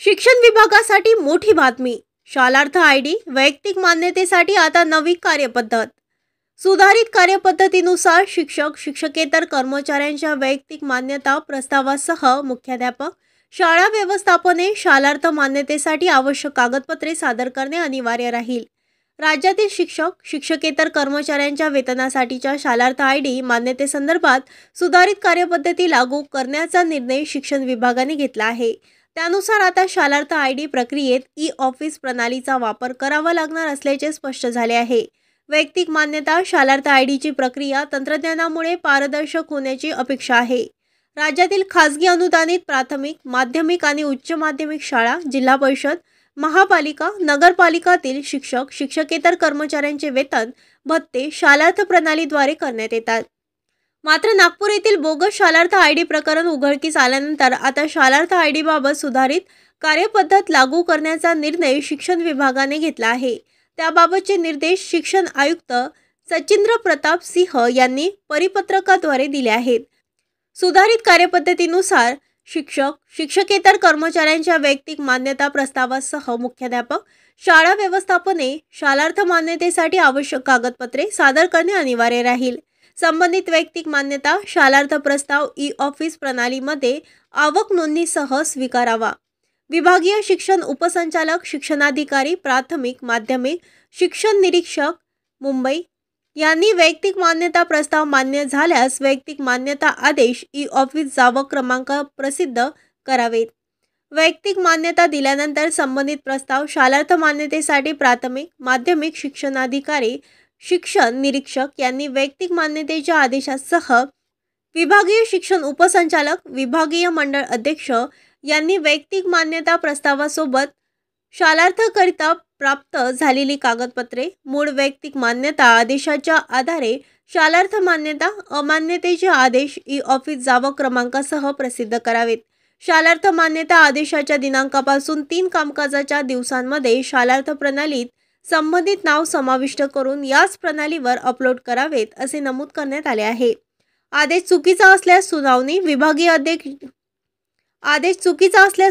शिक्षण विभागासाठी मोठी बातमी. शालार्थ आयडी वैयक्तिक मान्यतेसाठी आता नवी कार्यपद्धत. सुधारित कार्यपद्धतीनुसार शिक्षक शिक्षकेतर कर्मचाऱ्यांच्या वैयक्तिक मान्यता प्रस्तावासह मुख्याध्यापक, शाळा व्यवस्थापने शालार्थ मान्यतेसाठी आवश्यक कागदपत्रे सादर करणे अनिवार्य राहील. राज्यातील शिक्षक शिक्षकेतर कर्मचाऱ्यांच्या वेतनासाठीच्या शालार्थ आयडी मान्यतेसंदर्भात सुधारित कार्यपद्धती लागू करण्याचा निर्णय शिक्षण विभागाने घेतला आहे. त्यानुसार आता शालार्थ आयडी प्रक्रियेत ई-ऑफिस प्रणालीचा वापर करावा लागणार असल्याचे स्पष्ट झाले आहे. वैयक्तिक मान्यता शालार्थ आयडीची प्रक्रिया तंत्रज्ञानामुळे पारदर्शक होण्याची अपेक्षा आहे. राज्यातील खासगी अनुदानित प्राथमिक, माध्यमिक आणि उच्च माध्यमिक शाळा, जिल्हा परिषद, महापालिका, नगरपालिकातील शिक्षक शिक्षकेतर कर्मचाऱ्यांचे वेतन भत्ते शालार्थ प्रणालीद्वारे करण्यात येतात. मात्र नागपूर येथील बोगस शालार्थ आयडी प्रकरण उघडकीस आल्यानंतर आता शालार्थ आयडीबाबत सुधारित कार्यपद्धत लागू करण्याचा निर्णय शिक्षण विभागाने घेतला आहे. त्याबाबतचे निर्देश शिक्षण आयुक्त सचिंद्र प्रताप सिंह यांनी परिपत्रकाद्वारे दिले आहेत. सुधारित कार्यपद्धतीनुसार शिक्षक शिक्षकेतर कर्मचाऱ्यांच्या वैयक्तिक मान्यता प्रस्तावासह मुख्याध्यापक, शाळा व्यवस्थापने शालार्थ मान्यतेसाठी आवश्यक कागदपत्रे सादर करणे अनिवार्य राहील. संबंधित वैयक्तिक मान्यता शालार्थ प्रस्ताव ई-ऑफिस प्रणालीमध्ये आवक नोंदणीसह स्वीकारावा. विभागीय शिक्षण उपसंचालक, शिक्षणाधिकारी, प्राथमिक, माध्यमिक शिक्षण निरीक्षक, मुंबई यांनी वैयक्तिक मान्यता प्रस्ताव मान्य झाल्यास वैयक्तिक मान्यता आदेश ई-ऑफिस जावक क्रमांक प्रसिद्ध करावेत. वैयक्तिक मान्यता दिल्यानंतर संबंधित प्रस्ताव शालार्थ मान्यतेसाठी प्राथमिक, माध्यमिक शिक्षणाधिकारी, शिक्षण निरीक्षक यांनी वैयक्तिक मान्यतेच्या आदेशासह विभागीय शिक्षण उपसंचालक, विभागीय मंडळ अध्यक्ष यांनी वैयक्तिक मान्यता प्रस्तावासोबत शालार्थकरिता प्राप्त झालेली कागदपत्रे, मूळ वैयक्तिक मान्यता आदेशाच्या आधारे शालार्थ मान्यता अमान्यतेचे आदेश ई-ऑफिस जावक क्रमांकासह प्रसिद्ध करावेत. शालार्थ मान्यता आदेशाच्या दिनांकापासून 3 कामकाजाच्या दिवसांमध्ये शालार्थ प्रणालीत संबंधित नाव समाविष्ट करून याच प्रणालीवर अपलोड करावेत असे नमूद करण्यात आले आहे. आदेश चुकीचा असल्यास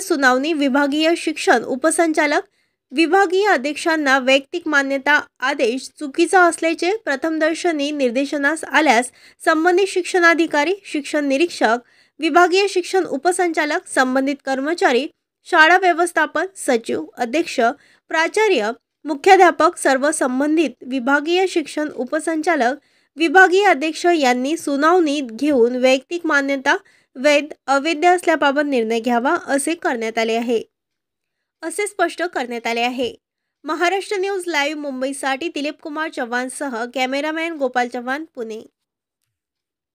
सुनावणी विभागीय शिक्षण उपसंचालक, विभागीय अध्यक्षांना वैयक्तिक मान्यता आदेश चुकीचा असल्याचे प्रथमदर्शनी निर्देशनास आल्यास संबंधित शिक्षणाधिकारी, शिक्षण निरीक्षक, विभागीय शिक्षण उपसंचालक, संबंधित कर्मचारी, शाळा व्यवस्थापन, सचिव, अध्यक्ष, प्राचार्य, मुख्याध्यापक, सर्व संबंधित विभागीय शिक्षण उपसंचालक, विभागीय अध्यक्ष यांनी सुनावणी घेऊन वैयक्तिक मान्यता वैध अवैध असल्याबाबत निर्णय घ्यावा असे स्पष्ट करण्यात आले आहे. महाराष्ट्र न्यूज लाईव्ह मुंबईसाठी दिलीप कुमार चव्हाणसह कॅमेरामॅन गोपाल चव्हाण, पुणे.